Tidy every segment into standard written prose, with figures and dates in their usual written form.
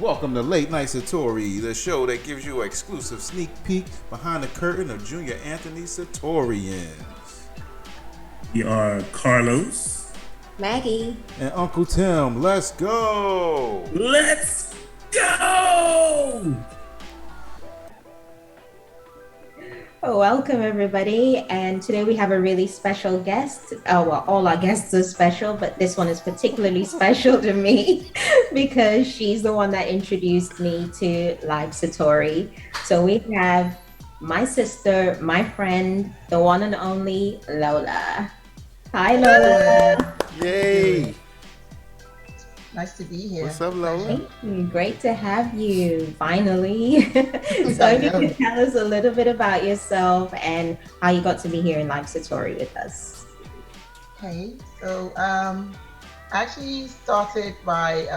Welcome to Late Night Satori, the show that gives you an exclusive sneak peek behind the curtain of Junior Anthony Satorians. We are Carlos, Maggie, and Uncle Tim. Let's go! Let's go! Welcome everybody, and today we have a really special guest. Well, all our guests are special, but this one is particularly special to me because she's the one that introduced me to Live Satori. So we have my sister, my friend, the one and only Lola. Hi, Lola. Yay! Nice to be here. What's up, Lola? Thank you. Great to have you, finally. So if you can tell us a little bit about yourself and how you got to be here in Live Satori with us. Okay, so I actually started by,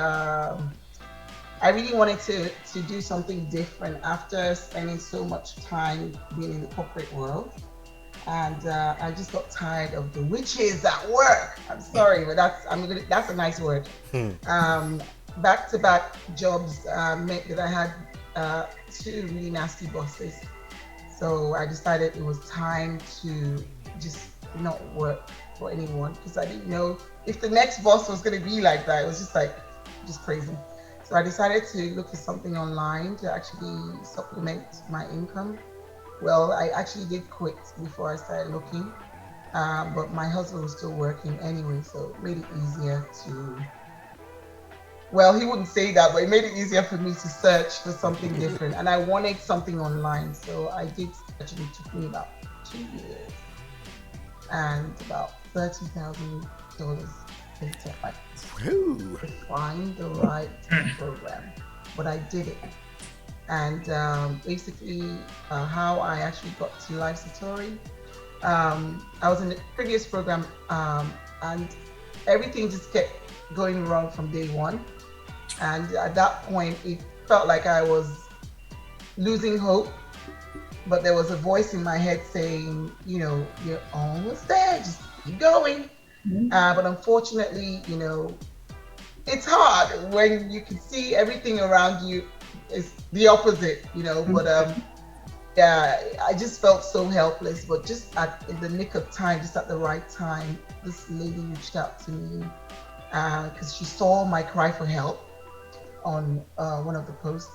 I really wanted to do something different after spending so much time being in the corporate world. And I just got tired of the witches at work. I'm sorry, but that's a nice word. Back-to-back jobs meant that I had two really nasty bosses. So I decided it was time to just not work for anyone because I didn't know if the next boss was going to be like that. It was just crazy. So I decided to look for something online to actually supplement my income. Well, I actually did quit before I started looking, but my husband was still working anyway, so it made it easier to, well, he wouldn't say that, but it made it easier for me to search for something different. And I wanted something online, so I did search, and it took me about 2 years and about $30,000 to find the right program, but I did it. And basically how I actually got to Live Satori. I was in the previous program and everything just kept going wrong from day one. And at that point, it felt like I was losing hope, but there was a voice in my head saying, you know, you're almost there, just keep going. But unfortunately, you know, it's hard when you can see everything around you is the opposite, you know, but yeah, I just felt so helpless. But just in the nick of time, just at the right time, this lady reached out to me because she saw my cry for help on one of the posts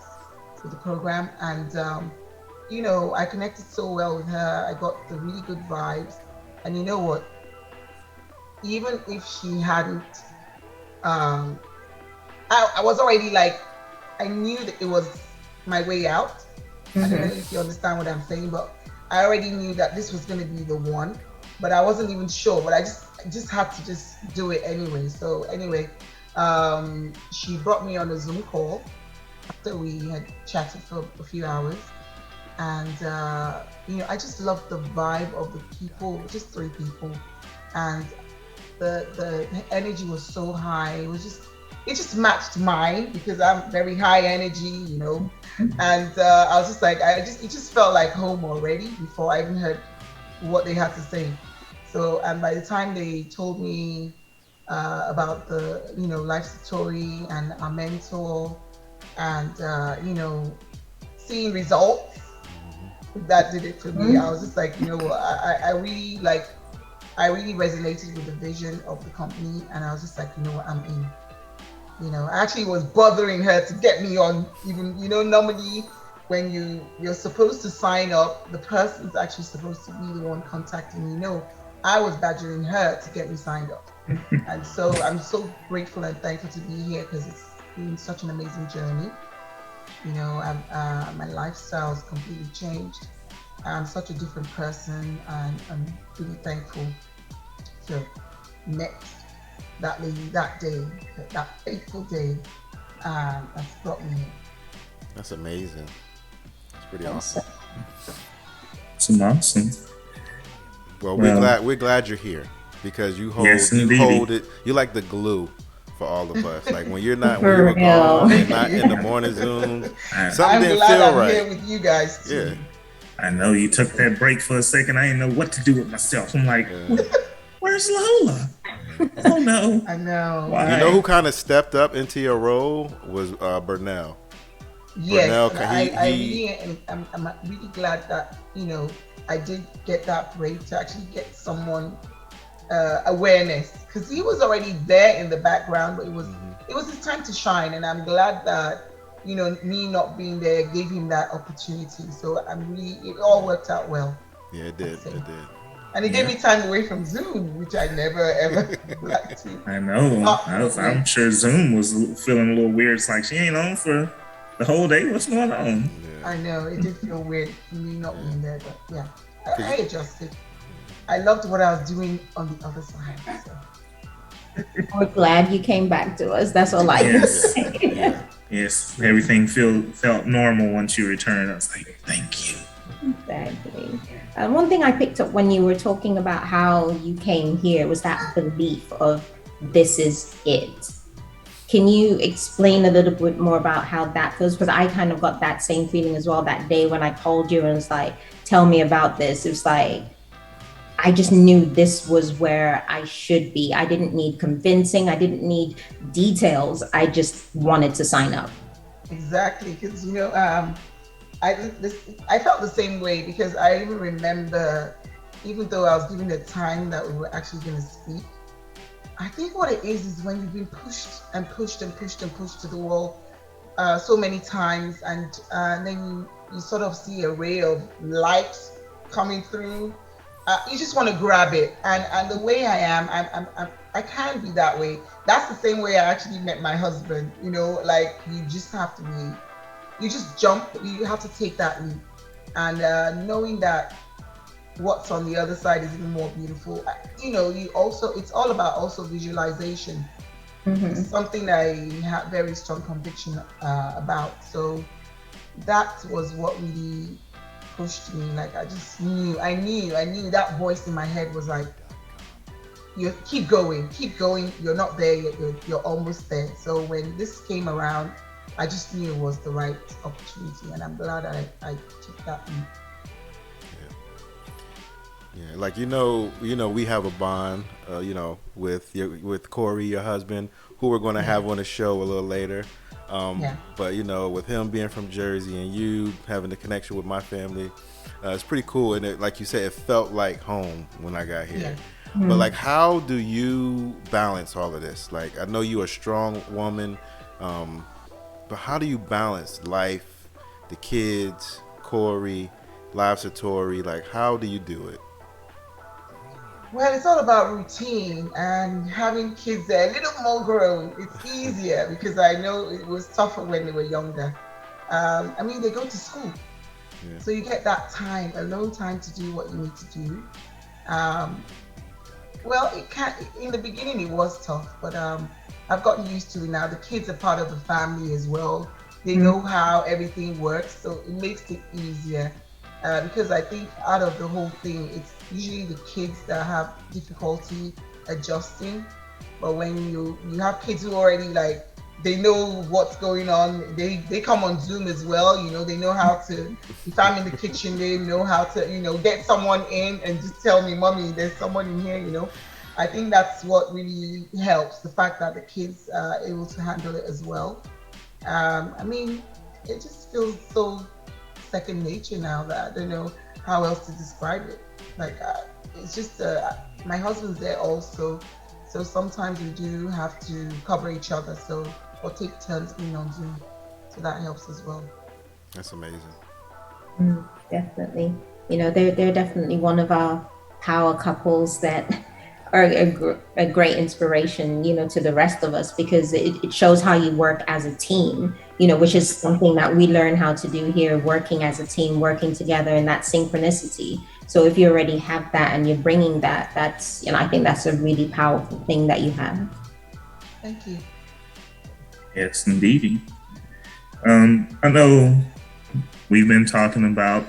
for the program, and you know, I connected so well with her. I got the really good vibes, and you know what? Even if she hadn't, I was already like, I knew that it was my way out. I don't know if you understand what I'm saying, but I already knew that this was going to be the one, but I wasn't even sure, but I just had to just do it anyway. So anyway, she brought me on a Zoom call after we had chatted for a few hours. And, you know, I just loved the vibe of the people, just 3 people. And the energy was so high. It just matched mine because I'm very high energy, you know. And I was just like, it just felt like home already before I even heard what they had to say. So, and by the time they told me about the, you know, Life Satori and our mentor and, you know, seeing results, that did it for me. I was just like, you know, I really resonated with the vision of the company, and I was just like, you know what, I'm in. You know, I actually was bothering her to get me on. Even, you know, normally when you're supposed to sign up, the person's actually supposed to be the one contacting me. No, I was badgering her to get me signed up. And so I'm so grateful and thankful to be here because it's been such an amazing journey. You know, my lifestyle has completely changed. I'm such a different person, and I'm really thankful to have met that lady that day, that fateful day, that's brought me here. That's amazing. That's pretty awesome. Awesome. Well, we're glad you're here because you hold it. You're like the glue for all of us. Like when you're not, when you're gone and not in the morning Zoom, something didn't feel right. I'm here with you guys too. Yeah. I know you took that break for a second. I didn't know what to do with myself. I'm like, where's Lola? Oh no! I know. Why? You know who kind of stepped up into your role was Burnell. Yes, Burnell, I'm really glad that I did get that break to actually get someone awareness, because he was already there in the background, but it was his time to shine, and I'm glad that me not being there gave him that opportunity. So it all worked out well. Yeah, it did. It did. And it gave me time away from Zoom, which I never ever liked to. I know. I'm sure Zoom was feeling a little weird. It's like she ain't on for the whole day. What's going on? Yeah. I know it did feel weird me not being there, but yeah, I adjusted. I loved what I was doing on the other side. So. We're glad you came back to us. That's all I can say. Yes, everything felt normal once you returned. I was like, thank you. Exactly. One thing I picked up when you were talking about how you came here was that belief of this is it. Can you explain a little bit more about how that feels? Because I kind of got that same feeling as well that day when I called you and was like, tell me about this. It was like, I just knew this was where I should be. I didn't need convincing. I didn't need details. I just wanted to sign up. Exactly. Because, I felt the same way, because I even remember, even though I was given the time that we were actually going to speak, I think what it is when you've been pushed and pushed and pushed and pushed to the wall so many times, and then you sort of see a ray of light coming through. You just want to grab it, and the way I am, I can be that way. That's the same way I actually met my husband. Like you just have to be. You just jump, you have to take that leap. And knowing that what's on the other side is even more beautiful. It's all about also visualization. Mm-hmm. It's something that I have very strong conviction about. So that was what really pushed me. Like I knew that voice in my head was like, you keep going, you're not there yet, you're almost there. So when this came around, I just knew it was the right opportunity, and I'm glad I took that leap. Yeah, like we have a bond, with Corey, your husband, who we're going to have on the show a little later. But with him being from Jersey and you having the connection with my family, it's pretty cool. And like you said, it felt like home when I got here. Yeah. Mm-hmm. But like, how do you balance all of this? Like, I know you're a strong woman. But how do you balance life, the kids, Corey, Live Satori? Like, how do you do it? Well, it's all about routine and having kids that are a little more grown. It's easier because I know it was tougher when they were younger. They go to school. Yeah. So you get that time, alone time to do what you need to do. In the beginning it was tough, but I've gotten used to it now. The kids are part of the family as well. They know how everything works, so it makes it easier. Because I think out of the whole thing, it's usually the kids that have difficulty adjusting. But when you have kids who already they know what's going on, they come on Zoom as well. They know how to, if I'm in the kitchen, they know how to, get someone in and just tell me, Mommy, there's someone in here, I think that's what really helps, the fact that the kids are able to handle it as well. It just feels so second nature now that I don't know how else to describe it. It's just, my husband's there also, so sometimes we do have to cover each other, or take turns being on Zoom, so that helps as well. That's amazing. Definitely. They're definitely one of our power couples that are a great inspiration, to the rest of us, because it shows how you work as a team, which is something that we learn how to do here, working as a team, working together, and that synchronicity. So if you already have that and you're bringing that, that's, I think that's a really powerful thing that you have. Thank you. Yes, indeed. I know we've been talking about,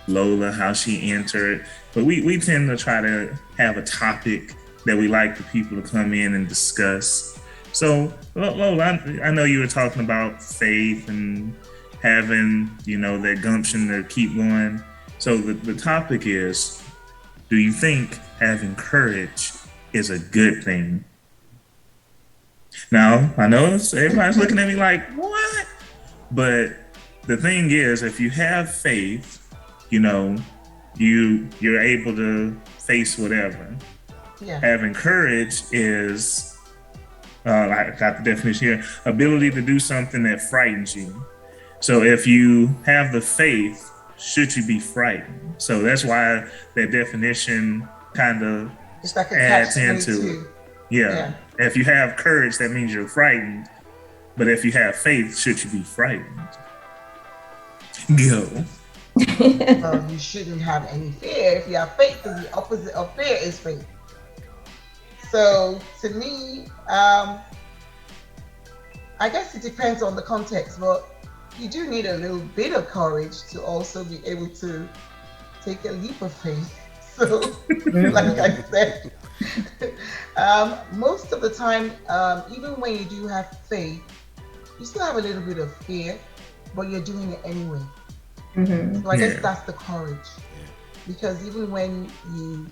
Lola, how she entered, but we tend to try to have a topic that we like for people to come in and discuss. So Lola, I know you were talking about faith and having, that gumption to keep going. So the topic is, do you think having courage is a good thing. Now, I know everybody's looking at me like, what? But the thing is, if you have faith, you know, you're able to face whatever. Yeah. Having courage is, I got the definition here, ability to do something that frightens you. So if you have the faith, should you be frightened? So that's why that definition kind of like adds into it. Yeah. If you have courage, that means you're frightened. But if you have faith, should you be frightened? Go. Well, you shouldn't have any fear. If you have faith, because the opposite of fear is faith. So to me, I guess it depends on the context, but you do need a little bit of courage to also be able to take a leap of faith. So, like I said, most of the time, even when you do have faith, you still have a little bit of fear, but you're doing it anyway. So I guess that's the courage. Because even when you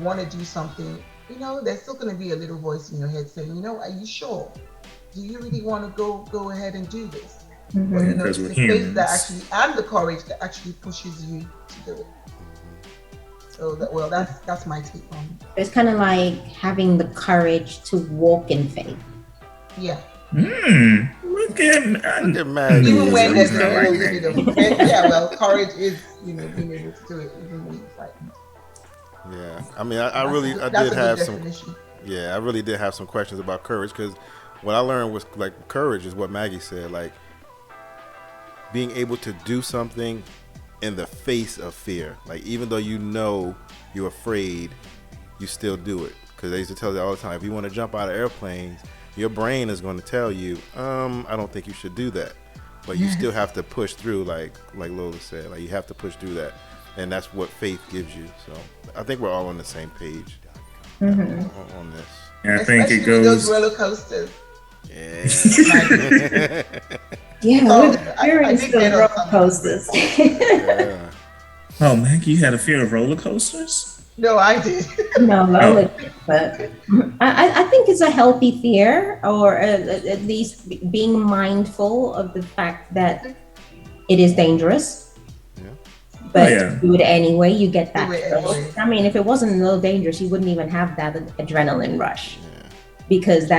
want to do something, you know, there's still going to be a little voice in your head saying, you know, are you sure? Do you really want to go ahead and do this? But, you know, it's the faith that actually, and the courage that actually pushes you to do it. So that's my take on it. It's kind of like having the courage to walk in faith. Yeah. Look at Maggie. Even when there's no limit of yeah, well, courage is, you know, being able to do it even when you're frightened. Yeah, I mean, I really did have some questions about courage, because what I learned was like courage is what Maggie said, like being able to do something in the face of fear. Like even though you know you're afraid, you still do it. Because they used to tell you all the time, if you want to jump out of airplanes, your brain is going to tell you, I don't think you should do that. But you still have to push through, like Lola said. Like you have to push through that. And that's what faith gives you. So I think we're all on the same page on this. And I think it goes those roller coasters. Yeah. Yeah, we're experiencing those roller coasters. Yeah. Oh, Maggie, you had a fear of roller coasters? No, I did. No, Lola, but I think it's a healthy fear, or at least being mindful of the fact that it is dangerous. But to do it anyway, you get that thrill. I mean, if it wasn't a little dangerous, you wouldn't even have that adrenaline rush, because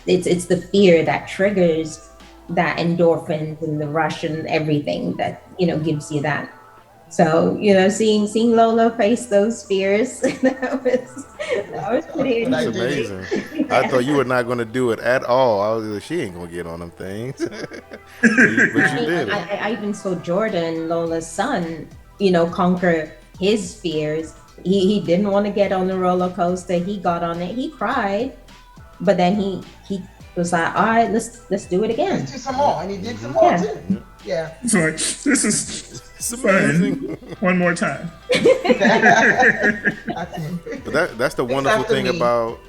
it's the fear that triggers that endorphins and the rush and everything that, you know, gives you that. So, you know, seeing Lola face those fears, that was pretty interesting. That's amazing. I thought you were not going to do it at all. I was like, she ain't going to get on them things. but you did it. I even saw Jordan, Lola's son, you know, conquer his fears. He didn't want to get on the roller coaster. He got on it. He cried, but then he was like, all right, let's do it again. Let's do some more, and he did some more too. Yeah. Sorry, this is fun. One more time. But that's the wonderful thing about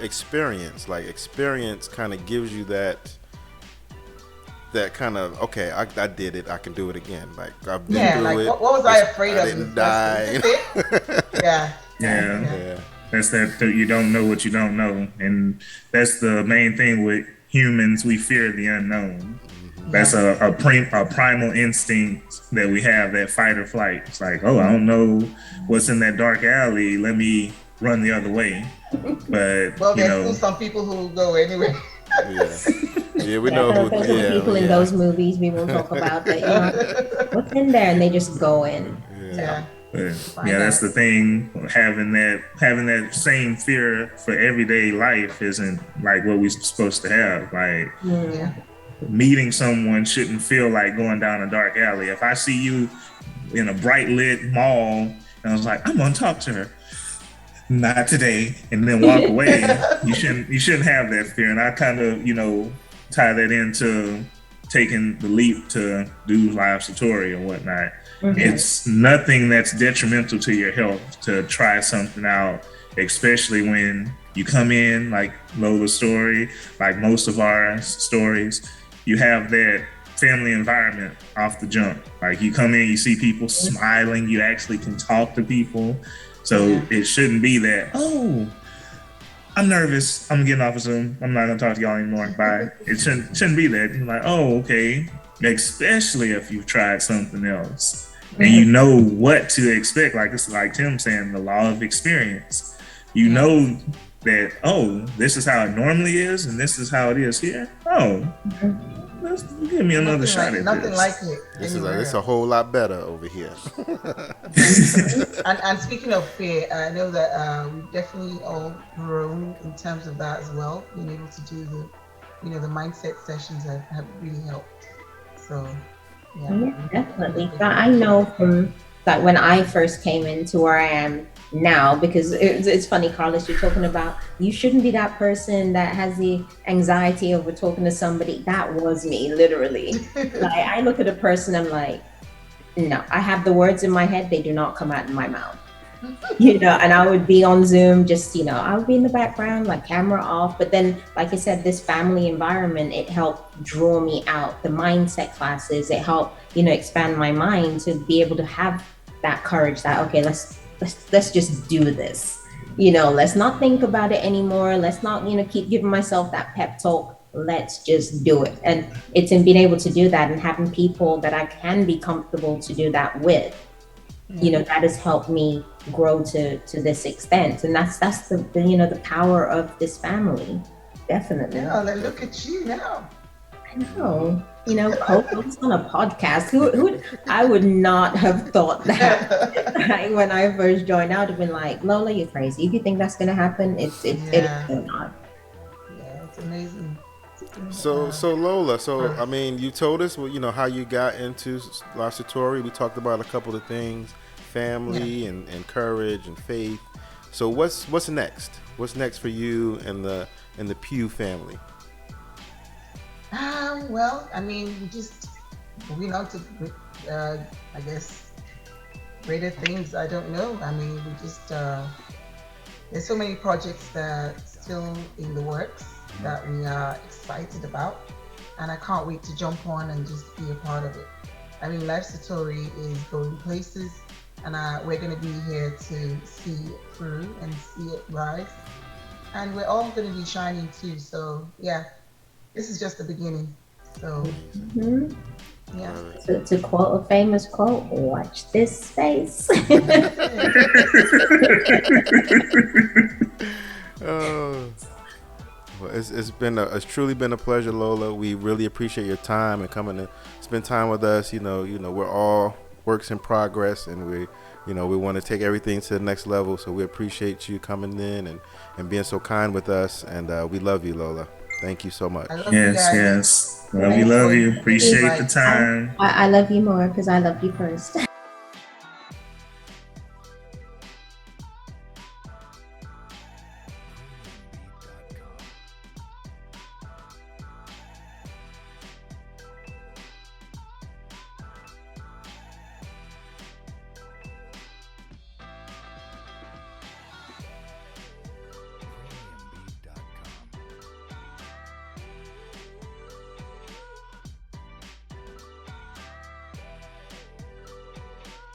experience. Like experience kind of gives you that kind of, okay, I did it, I can do it again. Like I've been through it. What was I afraid of? I didn't die. Yeah. That's that you don't know what you don't know, and that's the main thing with humans. We fear the unknown. That's a primal instinct that we have, that fight or flight. It's like, oh, I don't know what's in that dark alley. Let me run the other way. But well, there's still some people who go anyway. Yeah, we know who. People in those movies we won't talk about that. You know, what's in there, and they just go in. That's the thing. Having that same fear for everyday life isn't like what we're supposed to have. Like meeting someone shouldn't feel like going down a dark alley. If I see you in a bright lit mall and I was like, I'm gonna talk to her, not today, and then walk away, you shouldn't have that fear. And I kind of, you know, tie that into taking the leap to do live Satori or whatnot. It's nothing that's detrimental to your health to try something out, especially when you come in, like Lola's story, like most of our stories, you have that family environment off the jump. Like you come in, you see people smiling, you actually can talk to people. So it shouldn't be that, oh, I'm nervous. I'm getting off of Zoom. I'm not gonna talk to y'all anymore. Bye. It shouldn't be that. You're like, oh, okay. Especially if you've tried something else and you know what to expect. Like it's like Tim saying, the law of experience. You know that, oh, this is how it normally is, and this is how it is here. Oh, let's give me another shot at nothing this. Like it. It's a whole lot better over here. and speaking of fear, I know that we've definitely all grown in terms of that as well. Being able to do the mindset sessions have really helped. So yeah, definitely. I know from like when I first came into where I am now, because it's funny, Carlos, you're talking about you shouldn't be that person that has the anxiety over talking to somebody. That was me, literally. Like I look at a person, I'm like, no, I have the words in my head, they do not come out in my mouth. And I would be on Zoom, just, I would be in the background, like camera off. But then, like I said, this family environment, it helped draw me out. The mindset classes, it helped, expand my mind to be able to have that courage that, okay, let's just do this. Let's not think about it anymore. Let's not, keep giving myself that pep talk. Let's just do it. And it's in being able to do that and having people that I can be comfortable to do that with. That has helped me grow to this extent, and that's the the power of this family. Definitely. Yeah, look at you now. I know. Co-host on a podcast. Who I would not have thought that. When I first joined, I would have been like, Lola, you're crazy. If you think that's gonna happen, it is not. Yeah, it's amazing. So Lola, I mean, you told us, how you got into La Satori. We talked about a couple of things, family and courage and faith. So what's next? What's next for you and the Pugh family? Well, I mean, we just moving on to, I guess, greater things. I don't know. I mean, we just there's so many projects that are still in the works that we are excited about, and I can't wait to jump on and just be a part of it. I mean, Life Satori is going places, and we're going to be here to see it through and see it rise, and we're all going to be shining too. So yeah, this is just the beginning. So yeah. To quote a famous quote, watch this space. Well, it's truly been a pleasure, Lola. We really appreciate your time and coming to spend time with us. We're all works in progress, and we want to take everything to the next level. So we appreciate you coming in and being so kind with us, and we love you, Lola. Thank you so much. Yes. Love you. Appreciate the time. I love you more because I love you first.